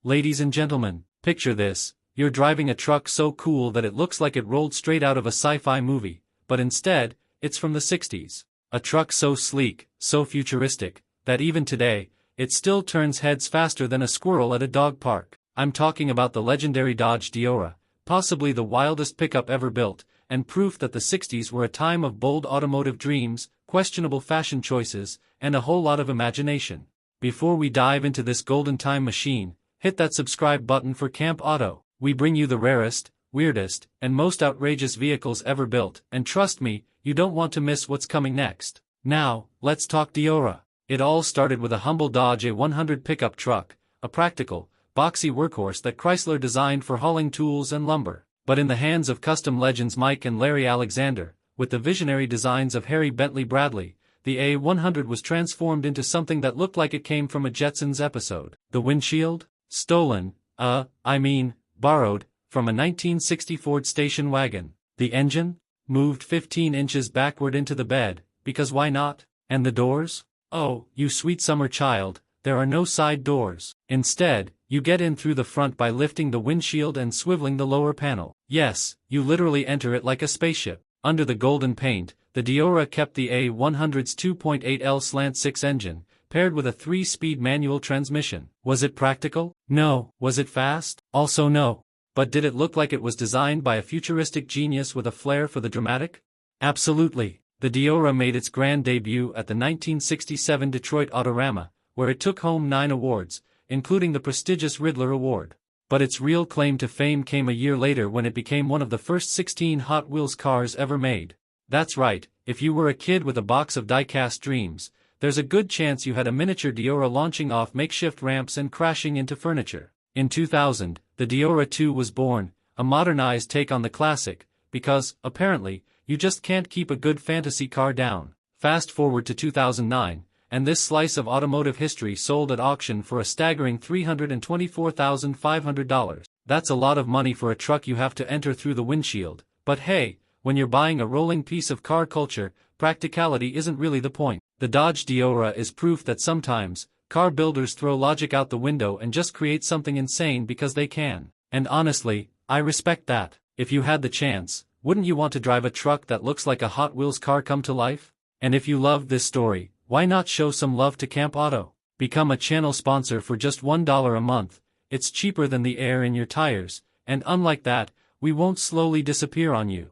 Ladies and gentlemen, picture this. You're driving a truck so cool that it looks like it rolled straight out of a sci-fi movie, but instead, it's from the 60s. A truck so sleek, so futuristic, that even today, it still turns heads faster than a squirrel at a dog park. I'm talking about the legendary Dodge Deora, possibly the wildest pickup ever built, and proof that the 60s were a time of bold automotive dreams, questionable fashion choices, and a whole lot of imagination. Before we dive into this golden time machine, hit that subscribe button for Camp Auto. We bring you the rarest, weirdest, and most outrageous vehicles ever built, and trust me, you don't want to miss what's coming next. Now, let's talk Deora. It all started with a humble Dodge A100 pickup truck, a practical, boxy workhorse that Chrysler designed for hauling tools and lumber. But in the hands of custom legends Mike and Larry Alexander, with the visionary designs of Harry Bentley Bradley, the A100 was transformed into something that looked like it came from a Jetsons episode. The windshield? Stolen, borrowed, from a 1960 Ford station wagon. The engine? Moved 15 inches backward into the bed, because why not? And the doors? Oh, you sweet summer child, there are no side doors. Instead, you get in through the front by lifting the windshield and swiveling the lower panel. Yes, you literally enter it like a spaceship. Under the golden paint, the Deora kept the A100's 2.8L slant-six engine, paired with a 3-speed manual transmission. Was it practical? No. Was it fast? Also no. But did it look like it was designed by a futuristic genius with a flair for the dramatic? Absolutely. The Deora made its grand debut at the 1967 Detroit Autorama, where it took home 9 awards, including the prestigious Riddler Award. But its real claim to fame came a year later when it became one of the first 16 Hot Wheels cars ever made. That's right, if you were a kid with a box of die-cast dreams, there's a good chance you had a miniature Deora launching off makeshift ramps and crashing into furniture. In 2000, the Deora 2 was born, a modernized take on the classic, because, apparently, you just can't keep a good fantasy car down. Fast forward to 2009, and this slice of automotive history sold at auction for a staggering $324,500. That's a lot of money for a truck you have to enter through the windshield, but hey, when you're buying a rolling piece of car culture, practicality isn't really the point. The Dodge Deora is proof that sometimes, car builders throw logic out the window and just create something insane because they can. And honestly, I respect that. If you had the chance, wouldn't you want to drive a truck that looks like a Hot Wheels car come to life? And if you loved this story, why not show some love to Camp Auto? Become a channel sponsor for just $1 a month. It's cheaper than the air in your tires, and unlike that, we won't slowly disappear on you.